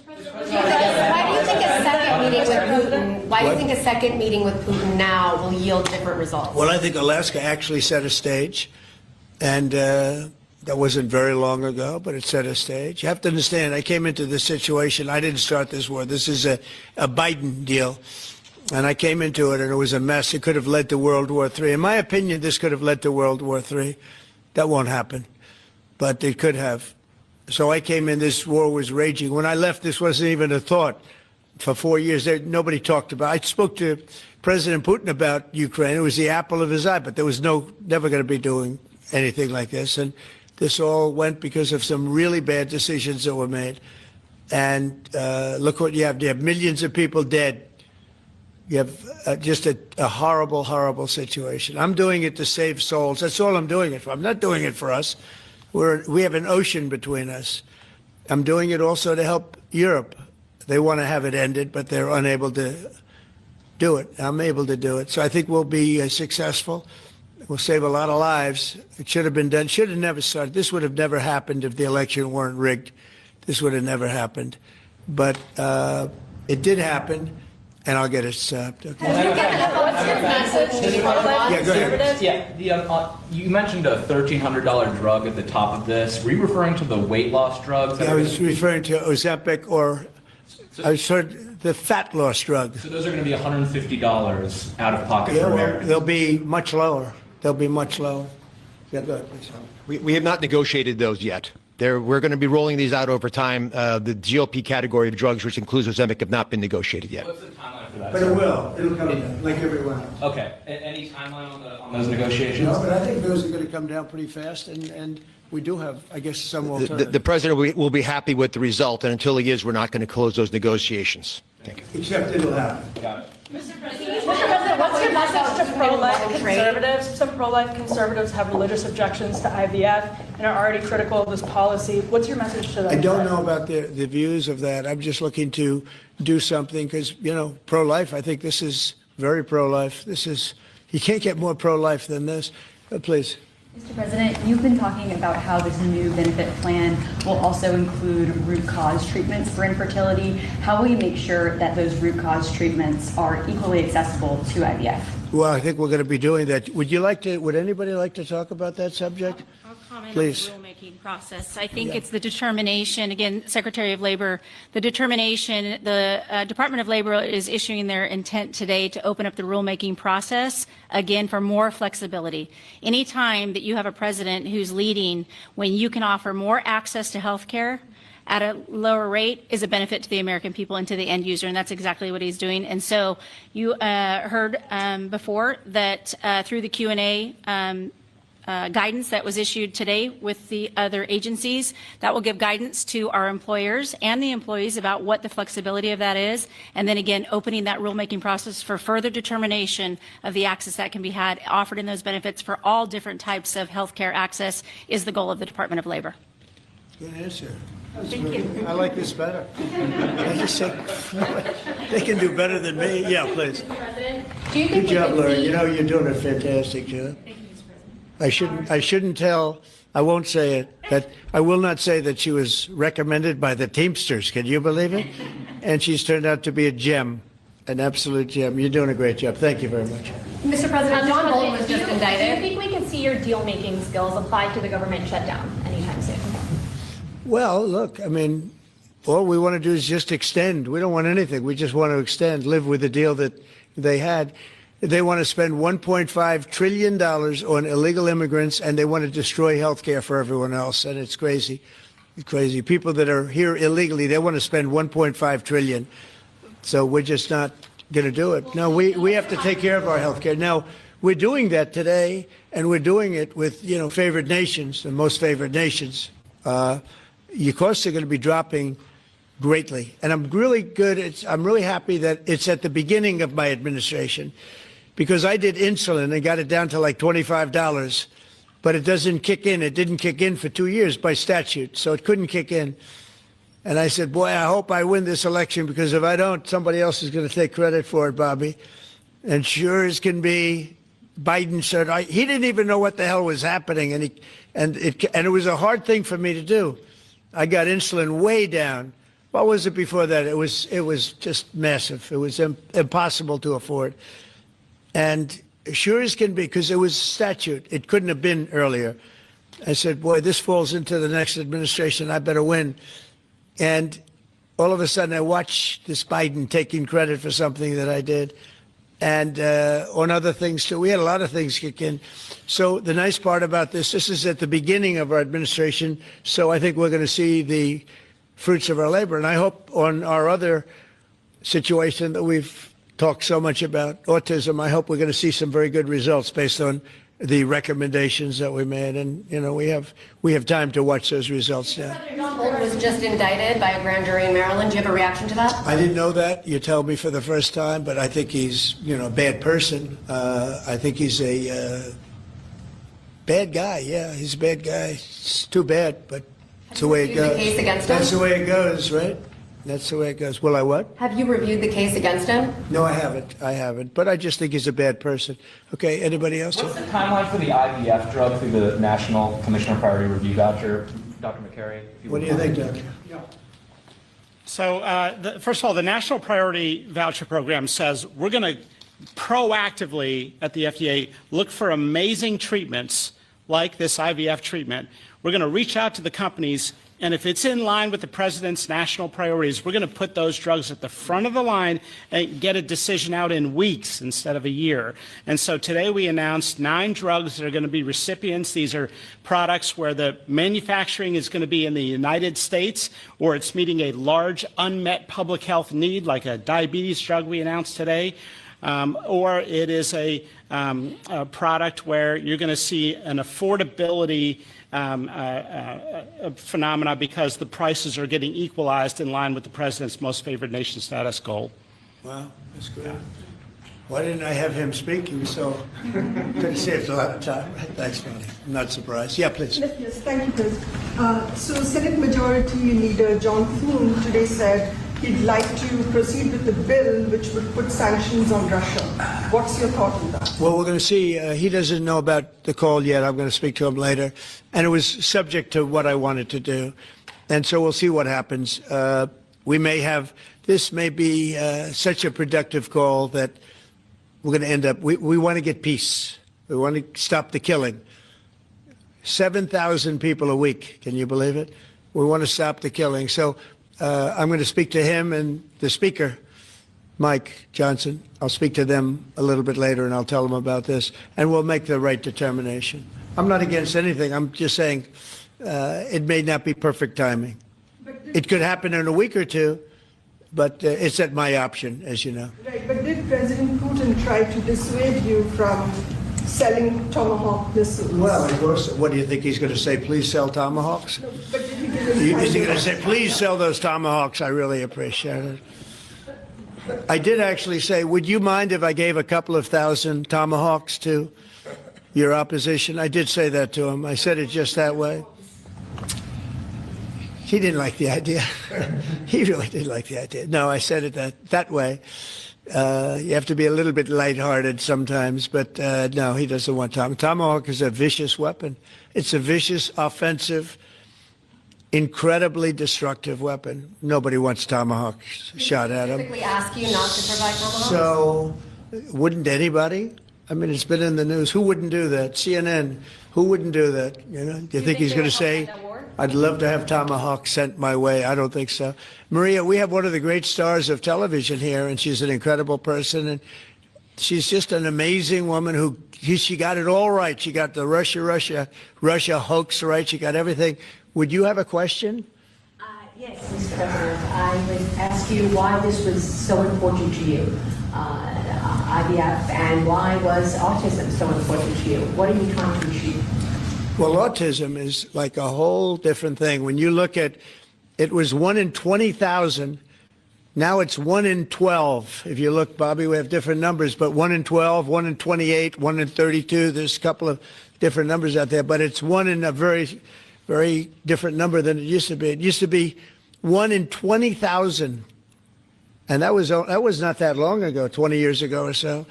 Why do you think a second meeting with Putin? Why do you think a second meeting with Putin now will yield different results?
Well, I think Alaska actually set a stage, and that wasn't very long ago, but it set a stage. You have to understand, I came into this situation. I didn't start this war. This is a Biden deal, and I came into it, and it was a mess. It could have led to World War III. In my opinion, this could have led to World War III. That won't happen, but it could have. So I came in, this war was raging. When I left, this wasn't even a thought. For 4 years, nobody talked about it. I spoke to President Putin about Ukraine. It was the apple of his eye, but there was never going to be doing anything like this. And this all went because of some really bad decisions that were made. And look what you have. You have millions of people dead. You have just a horrible, horrible situation. I'm doing it to save souls. That's all I'm doing it for. I'm not doing it for us. We have an ocean between us. I'm doing it also to help Europe. They want to have it ended, but they're unable to do it. I'm able to do it. So I think we'll be successful. We'll save a lot of lives. It should have been done. Should have never started. This would have never happened if the election weren't rigged. This would have never happened. But it did happen. And I'll get it stopped. Okay.
What's your message to
Yeah, go ahead.
Yeah, you mentioned a $1,300 drug at the top of this. Were you referring to the weight loss drugs?
I was referring to Ozempic, or I was heard the fat loss drug.
So those are going to be $150 out of pocket for Americans.
They'll be much lower. They'll be much lower. Yeah, go ahead, please.
We have not negotiated those yet. We're going to be rolling these out over time. The GOP category of drugs, which includes Ozempic, have not been negotiated yet.
What's the timeline for that?
But it will. It'll come down, like everyone else.
Okay. Any timeline on those negotiations?
No, but I think those are going to come down pretty fast, and we do have, I guess, some alternative.
The president will be happy with the result, and until he is, we're not going to close those negotiations. Thank you.
Except it'll happen.
Got it.
Mr. President, what's your message to pro-life conservatives? Some pro-life conservatives have religious objections to IVF and are already critical of this policy. What's your message to them?
I don't know about the views of that. I'm just looking to do something because, pro-life, I think this is very pro-life. You can't get more pro-life than this. Please.
Mr. President, you've been talking about how this new benefit plan will also include root cause treatments for infertility. How will you make sure that those root cause treatments are equally accessible to IVF?
Well, I think we're going to be doing that. Would anybody like to talk about that subject?
I'll comment
Please.
on the rulemaking process. I think it's the determination, again, Secretary of Labor, the determination, the Department of Labor is issuing their intent today to open up the rulemaking process, again, for more flexibility. Anytime that you have a president who's leading when you can offer more access to health care at a lower rate is a benefit to the American people and to the end user, and that's exactly what he's doing. And so you heard before that through the Q&A guidance that was issued today with the other agencies, that will give guidance to our employers and the employees about what the flexibility of that is, and then again, opening that rulemaking process for further determination of the access that can be had, offered in those benefits for all different types of healthcare access is the goal of the Department of Labor.
Good answer.
Thank you.
I like this better. I just think they can do better than me. Yeah, please.
President, do you think
Good job, Laura. You're doing a fantastic job.
Thank you, Mr. President.
I shouldn't tell. I won't say it. But I will not say that she was recommended by the Teamsters. Can you believe it? And she's turned out to be a gem, an absolute gem. You're doing a great job. Thank you very much.
Mr. President, John Bolton was just
Do you
indicted.
think we can see your deal-making skills applied to the government shutdown anytime soon?
Well, look, all we want to do is just extend. We don't want anything. We just want to extend, live with the deal that they had. They want to spend $1.5 trillion on illegal immigrants, and they want to destroy health care for everyone else. And it's crazy. It's crazy. People that are here illegally, they want to spend $1.5 trillion. So we're just not going to do it. No, we have to take care of our health care. Now, we're doing that today, and we're doing it with, favored nations, the most favored nations. Your costs are going to be dropping greatly. And I'm really happy that it's at the beginning of my administration, because I did insulin and got it down to like $25, but it doesn't kick in. It didn't kick in for 2 years by statute, so it couldn't kick in. And I said, boy, I hope I win this election, because if I don't, somebody else is going to take credit for it, Bobby. And sure as can be, Biden said, he didn't even know what the hell was happening, and it was a hard thing for me to do. I got insulin way down. What was it before that? It was just massive. It was impossible to afford. And sure as can be, because it was statute, it couldn't have been earlier. I said, boy, this falls into the next administration. I better win. And all of a sudden, I watched this Biden taking credit for something that I did. And on other things, too. We had a lot of things kick in. So the nice part about this is at the beginning of our administration. So I think we're going to see the fruits of our labor. And I hope on our other situation that we've talked so much about, autism, I hope we're going to see some very good results based on the recommendations that we made. And, we have time to watch those results now.
John Bolton was just indicted by a grand jury in Maryland. Do you have a reaction to that?
I didn't know that. You tell me for the first time, but I think he's, a bad person. I think he's a bad guy. Yeah, he's a bad guy. It's too bad, but it's the way it goes.
Have you reviewed the case against him?
That's the way it goes, right? That's the way it goes. Will I what?
Have you reviewed the case against him?
No, I haven't. But I just think he's a bad person. Okay, anybody else?
What's the timeline for the IVF drug through the National Commission on Priority Review voucher? Dr. McCary?
What do you think, Doctor?
So, first of all, the National Priority Voucher Program says we're going to proactively at the FDA look for amazing treatments like this IVF treatment. We're going to reach out to the companies And if it's in line with the president's national priorities, we're going to put those drugs at the front of the line and get a decision out in weeks instead of a year. And so today we announced 9 drugs that are going to be recipients. These are products where the manufacturing is going to be in the United States, or it's meeting a large unmet public health need, like a diabetes drug we announced today. Or it is a product where you're going to see an affordability phenomena because the prices are getting equalized in line with the president's most favored nation status goal.
Wow, that's good. Why didn't I have him speak? He was so, could have saved a lot of time. Thanks, Ronnie. I'm not surprised. Yeah, please.
Yes, thank you, Chris. So Senate Majority Leader John Thune today said he'd like to proceed with the bill which would put sanctions on Russia. What's your thought on that?
Well, we're going to see. He doesn't know about the call yet. I'm going to speak to him later. And it was subject to what I wanted to do. And so we'll see what happens. We may have, this may be such a productive call that we're going to end up, we want to get peace. We want to stop the killing. 7,000 people a week. Can you believe it? We want to stop the killing. So I'm going to speak to him and the speaker, Mike Johnson. I'll speak to them a little bit later and I'll tell them about this and we'll make the right determination. I'm not against anything. I'm just saying it may not be perfect timing. It could happen in a week or two, but it's at my option, as you know.
Right, but did President Putin try to dissuade you from selling Tomahawk missiles?
Well, of course. What do you think he's going to say? Please sell Tomahawks?
No, but did he give his
Is he going to say, please sell those Tomahawks? I really appreciate it. I did actually say, would you mind if I gave a couple of thousand Tomahawks to your opposition? I did say that to him. I said it just that way. He didn't like the idea. He really didn't like the idea. No, I said it that way. You have to be a little bit lighthearted sometimes, but no, he doesn't want Tomahawk. Tomahawk is a vicious weapon. It's a vicious, offensive, incredibly destructive weapon. Nobody wants Tomahawk shot at them.
Specifically ask you not to provide Tomahawks?
So, wouldn't anybody? I mean, it's been in the news. Who wouldn't do that? CNN. Who wouldn't do that? You know? Do you think he's going to say, I'd love to have Tomahawk sent my way? I don't think so. Maria, we have one of the great stars of television here, and she's an incredible person, and she's just an amazing woman who, she got it all right. She got the Russia hoax right. She got everything. Would you have a question?
Yes, Mr. President. I would ask you why this was so important to you, IVF, and why was autism so important to you? What are you trying to achieve?
Well, autism is like a whole different thing. When you look at, it was 1 in 20,000. Now it's 1 in 12. If you look, Bobby, we have different numbers, but 1 in 12, 1 in 28, 1 in 32. There's a couple of different numbers out there, but it's 1 in a very, very different number than it used to be. It used to be 1 in 20,000. And that was not that long ago, 20 years ago or so.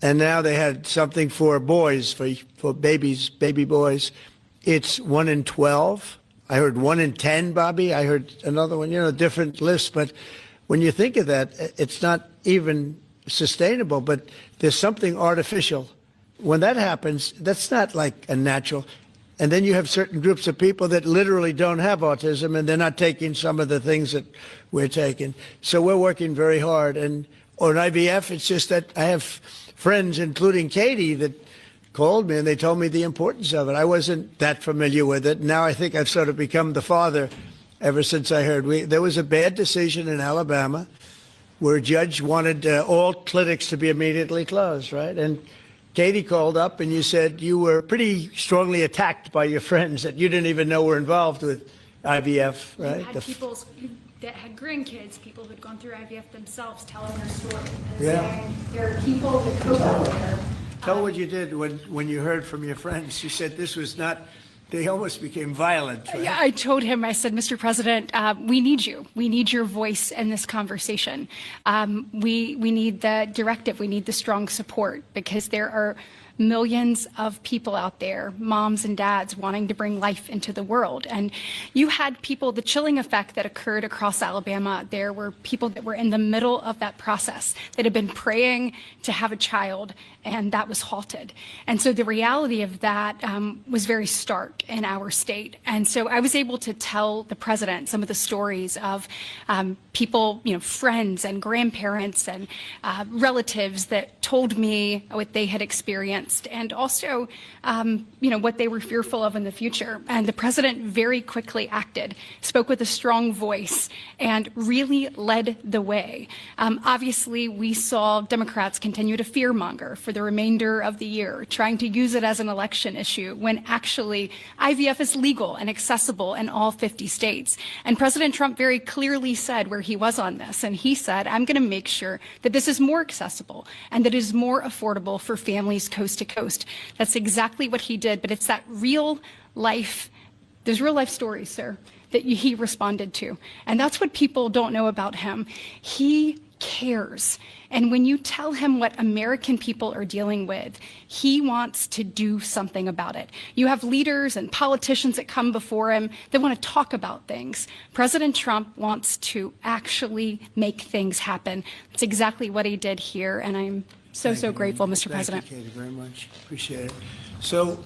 And now they had something for boys, for babies, baby boys. It's 1 in 12. I heard 1 in 10, Bobby. I heard another one, different lists. But when you think of that, it's not even sustainable, but there's something artificial. When that happens, that's not like a natural. And then you have certain groups of people that literally don't have autism, and they're not taking some of the things that we're taking. So we're working very hard. And on IVF, it's just that I have friends, including Katie, that called me and they told me the importance of it. I wasn't that familiar with it. Now I think I've sort of become the father ever since I heard. There was a bad decision in Alabama where a judge wanted all clinics to be immediately closed, right? And Katie called up and you said you were pretty strongly attacked by your friends that you didn't even know were involved with IVF, right?
You had people that had grandkids, people who'd gone through IVF themselves telling their story. And
Yeah.
saying there are people that cope with her.
Tell what you did when you heard from your friends. You said this was not, they almost became violent. Right?
Yeah, I told him, I said, Mr. President, we need you. We need your voice in this conversation. We need the directive. We need the strong support because there are millions of people out there, moms and dads wanting to bring life into the world. And you had people, the chilling effect that occurred across Alabama, there were people that were in the middle of that process that had been praying to have a child, and that was halted. And so the reality of that was very stark in our state. And so I was able to tell the president some of the stories of people, friends and grandparents and relatives that told me what they had experienced, and also, what they were fearful of in the future. And the president very quickly acted, spoke with a strong voice, and really led the way. Obviously, we saw Democrats continue to fearmonger for the remainder of the year, trying to use it as an election issue when actually IVF is legal and accessible in all 50 states. And President Trump very clearly said where he was on this. And he said, I'm going to make sure that this is more accessible and that it is more affordable for families coast to coast. That's exactly what he did. But it's that real life, there's real life stories, sir, that he responded to. And that's what people don't know about him. He cares. And when you tell him what American people are dealing with, he wants to do something about it. You have leaders and politicians that come before him that want to talk about things. President Trump wants to actually make things happen. That's exactly what he did here, and I'm so grateful, Mr. President.
Thank you, Katie, very much. Appreciate it. So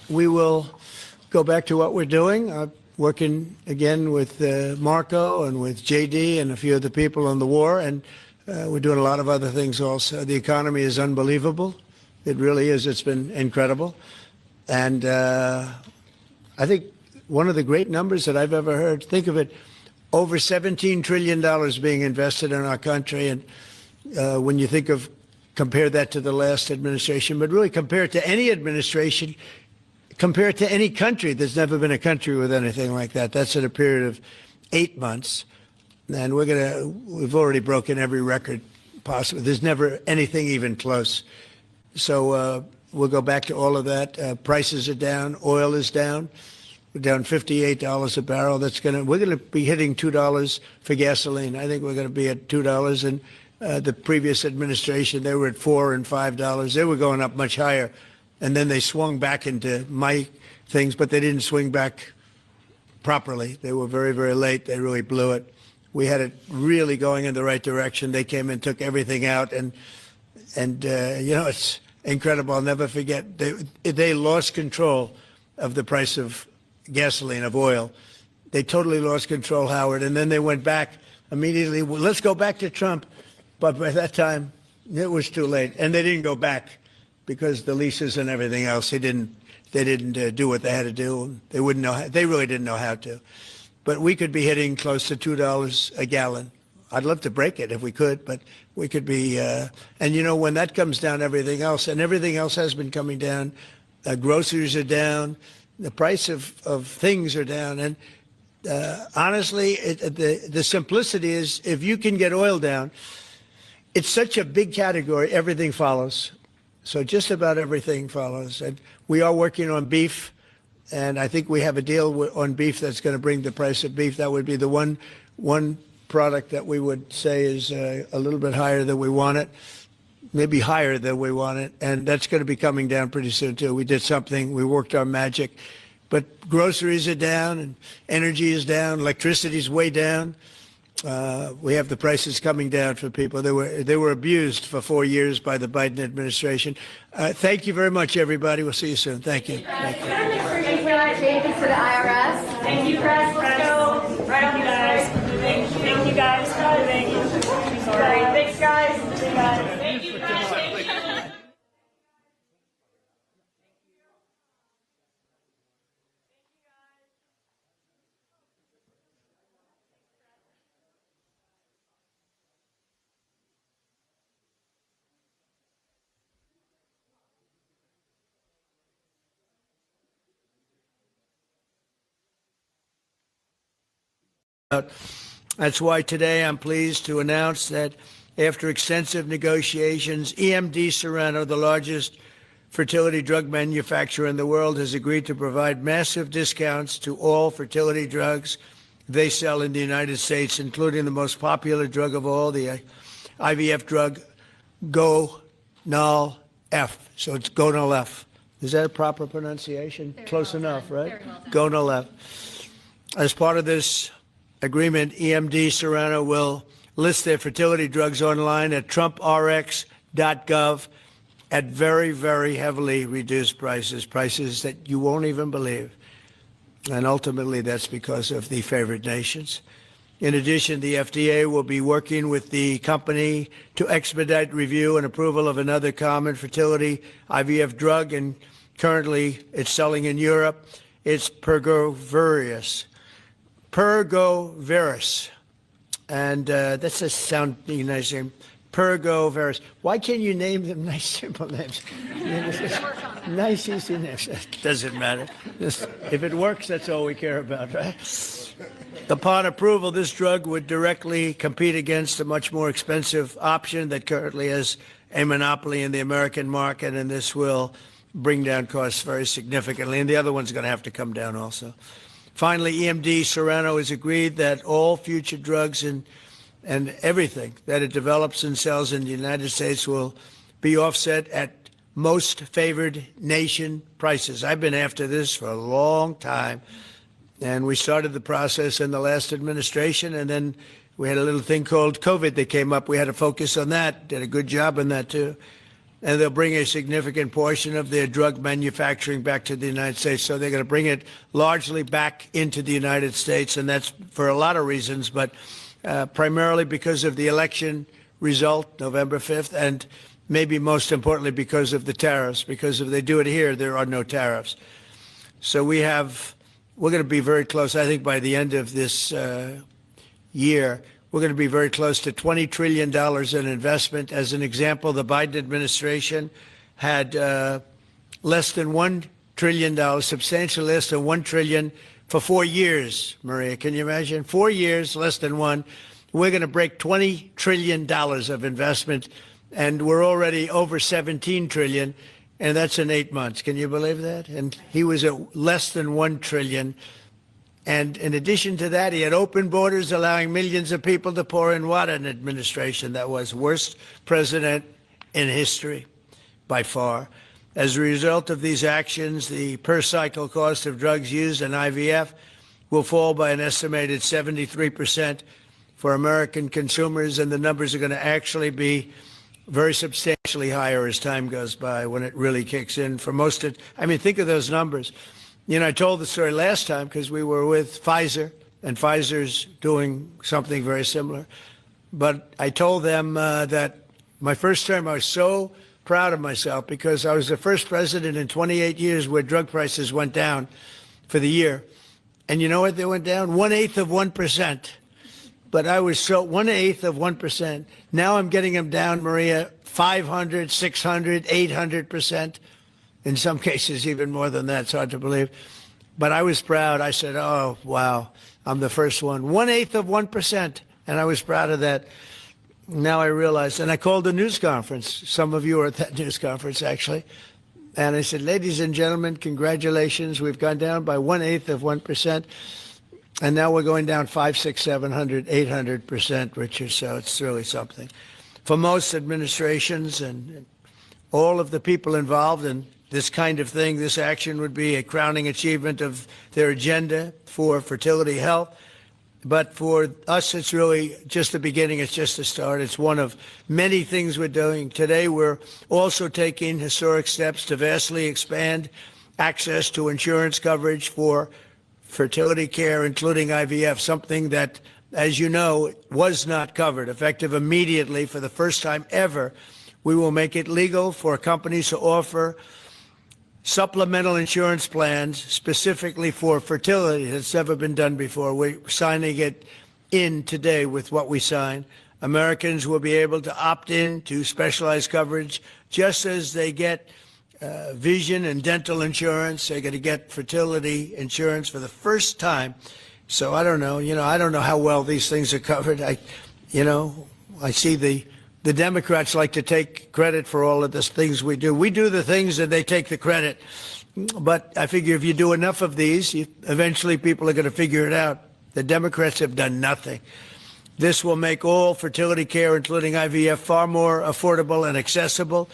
we will go back to what we're doing. Working again with Marco and with JD and a few other people on the war, and we're doing a lot of other things also. The economy is unbelievable. It really is. It's been incredible. And I think one of the great numbers that I've ever heard, think of it, over $17 trillion being invested in our country. And when you think of, compare that to the last administration, but really compare it to any administration, compare it to any country. There's never been a country with anything like that. That's in a period of 8 months. And we've already broken every record possible. There's never anything even close. So we'll go back to all of that. Prices are down. Oil is down. We're down $58 a barrel. We're going to be hitting $2 for gasoline. I think we're going to be at $2. And the previous administration, they were at $4 and $5. They were going up much higher. And then they swung back into my things, but they didn't swing back properly. They were very, very late. They really blew it. We had it really going in the right direction. They came and took everything out, and it's incredible. I'll never forget. They lost control of the price of gasoline, of oil. They totally lost control, Howard, and then they went back immediately. Well, let's go back to Trump, but by that time it was too late, and they didn't go back. Because the leases and everything else, they didn't do what they had to do. They wouldn't know. They really didn't know how to. But we could be hitting close to $2 a gallon. I'd love to break it if we could, but we could be. And when that comes down, everything else has been coming down. Groceries are down. The price of things are down. And honestly, the simplicity is if you can get oil down, it's such a big category. Everything follows. So just about everything follows. And we are working on beef, and I think we have a deal on beef that's going to bring the price of beef. That would be the one product that we would say is a little bit higher than we want it, maybe higher than we want it, and that's going to be coming down pretty soon too. We did something. We worked our magic. But groceries are down, and energy is down. Electricity is way down. We have the prices coming down for people. They were abused for 4 years by the Biden administration. Thank you very much, everybody. We'll see you soon. Thank you. Thank you.
Changes to the IRS.
Thank you, Chris. Let's go. Right on, guys. Thank you, guys. Thank you. Sorry. Thanks, guys. Thank you, guys.
That's why today I'm pleased to announce that after extensive negotiations, EMD Serrano, the largest fertility drug manufacturer in the world, has agreed to provide massive discounts to all fertility drugs they sell in the United States, including the most popular drug of all, the IVF drug, Go, Null, So it's Gonal-F. Is that a proper pronunciation? Close enough, right? Gonal-F. As part of this agreement, EMD Serrano will list their fertility drugs online at trumprx.gov at very, very heavily reduced prices that you won't even believe. And ultimately, that's because of the favored nations. In addition, the FDA will be working with the company to expedite review and approval of another common fertility IVF drug, and currently it's selling in Europe. It's Pergoveris. And that's a sounding nice name. Pergoveris. Why can't you name them nice, simple names? Nice, easy names. Doesn't matter. If it works, that's all we care about, right? Upon approval, this drug would directly compete against a much more expensive option that currently has a monopoly in the American market, and this will bring down costs very significantly. And the other one's going to have to come down also. Finally, EMD Serrano has agreed that all future drugs and everything that it develops and sells in the United States will be offset at most favored nation prices. I've been after this for a long time, and we started the process in the last administration, and then we had a little thing called COVID that came up. We had to focus on that, did a good job on that too. And they'll bring a significant portion of their drug manufacturing back to the United States. So they're going to bring it largely back into the United States, and that's for a lot of reasons, but primarily because of the election result, November 5th, and maybe most importantly because of the tariffs, because if they do it here, there are no tariffs. So we're going to be very close, I think by the end of this year, we're going to be very close to $20 trillion in investment. As an example, the Biden administration had less than $1 trillion, substantially less than $1 trillion for 4 years, Maria. Can you imagine? 4 years, less than one. We're going to break $20 trillion of investment, and we're already over 17 trillion, and that's in 8 months. Can you believe that? And he was at less than 1 trillion. And in addition to that, he had open borders, allowing millions of people to pour in. What an administration that was. Worst president in history, by far. As a result of these actions, the per-cycle cost of drugs used in IVF will fall by an estimated 73% for American consumers, and the numbers are going to actually be very substantially higher as time goes by when it really kicks in. For most of, I mean, think of those numbers. You know, I told the story last time because we were with Pfizer, and Pfizer's doing something very similar. But I told them that my first term, I was so proud of myself because I was the first president in 28 years where drug prices went down for the year. And you know what they went down? 1/8 of 1%. But I was so 1/8 of 1%. Now I'm getting them down, Maria, 500, 600, 800%. In some cases, even more than that. It's hard to believe. But I was proud. I said, oh, wow, I'm the first one. 1/8 of 1%. And I was proud of that. Now I realize, and I called a news conference. Some of you were at that news conference, actually. And I said, ladies and gentlemen, congratulations. We've gone down by 1/8 of 1%. And now we're going down 500, 600, 700, 800%, Richard. So it's really something. For most administrations and all of the people involved in this kind of thing, this action would be a crowning achievement of their agenda for fertility health. But for us, it's really just the beginning. It's just the start. It's one of many things we're doing. Today, we're also taking historic steps to vastly expand access to insurance coverage for fertility care, including IVF, something that, as you know, was not covered. Effective immediately, for the first time ever, we will make it legal for companies to offer supplemental insurance plans specifically for fertility. That's never been done before. We're signing it in today with what we sign. Americans will be able to opt in to specialized coverage just as they get vision and dental insurance. They're going to get fertility insurance for the first time. So I don't know. I don't know how well these things are covered. I see the Democrats like to take credit for all of the things we do. We do the things and they take the credit. But I figure if you do enough of these, eventually people are going to figure it out. The Democrats have done nothing. This will make all fertility care, including IVF, far more affordable and accessible.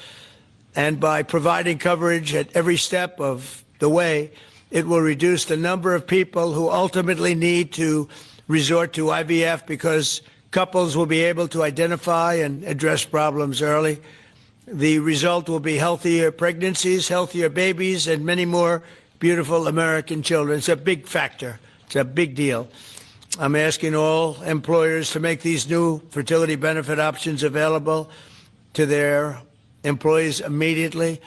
And by providing coverage at every step of the way, it will reduce the number of people who ultimately need to resort to IVF because couples will be able to identify and address problems early. The result will be healthier pregnancies, healthier babies, and many more beautiful American children. It's a big factor. It's a big deal. I'm asking all employers to make these new fertility benefit options available to their employees immediately.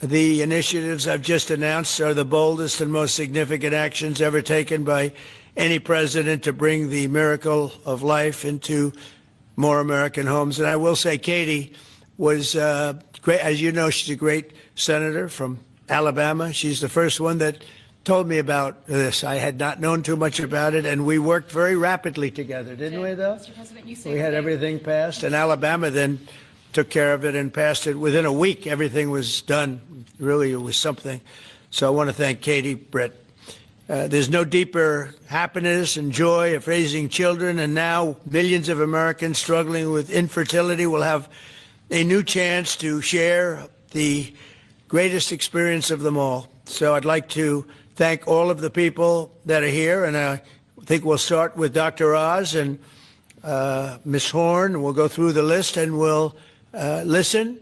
The initiatives I've just announced are the boldest and most significant actions ever taken by any president to bring the miracle of life into more American homes. And I will say Katie was great. As you know, she's a great senator from Alabama. She's the first one that told me about this. I had not known too much about it, and we worked very rapidly together, didn't we, though?
Mr. President,
We had everything passed, and Alabama then took care of it and passed it. Within a week, everything was done. Really, it was something. So I want to thank Katie, Brett. There's no deeper happiness and joy of raising children, and now millions of Americans struggling with infertility will have a new chance to share the greatest experience of them all. So I'd like to thank all of the people that are here, and I think we'll start with Dr. Oz and Ms. Horn. We'll go through the list and we'll listen.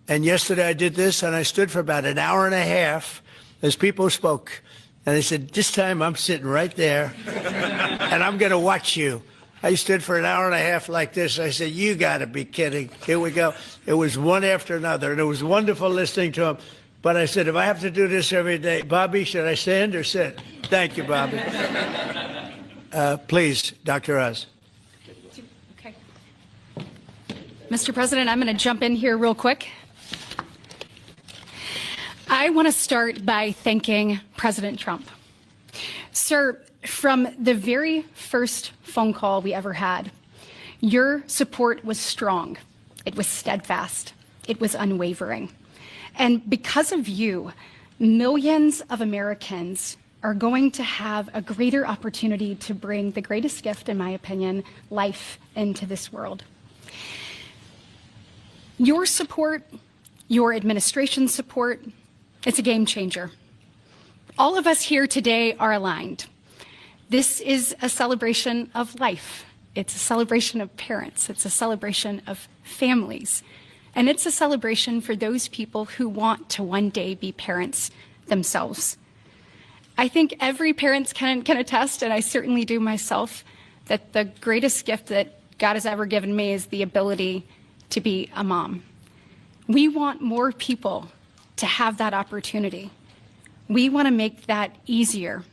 And yesterday I did this, and I stood for about an hour and a half as people spoke. And I said, this time I'm sitting right there, and I'm going to watch you. I stood for an hour and a half like this. I said, you got to be kidding. Here we go. It was one after another, and it was wonderful listening to them. But I said, if I have to do this every day, Bobby, should I stand or sit? Thank you, Bobby. Please, Dr. Oz.
Okay. Mr. President, I'm going to jump in here real quick. I want to start by thanking President Trump. Sir, from the very first phone call we ever had, your support was strong. It was steadfast. It was unwavering. And because of you, millions of Americans are going to have a greater opportunity to bring the greatest gift, in my opinion, life into this world. Your support, your administration's support, it's a game changer. All of us here today are aligned. This is a celebration of life. It's a celebration of parents. It's a celebration of families. And it's a celebration for those people who want to one day be parents themselves. I think every parent can attest, and I certainly do myself, that the greatest gift that God has ever given me is the ability to be a mom. We want more people to have that opportunity. We want to make that easier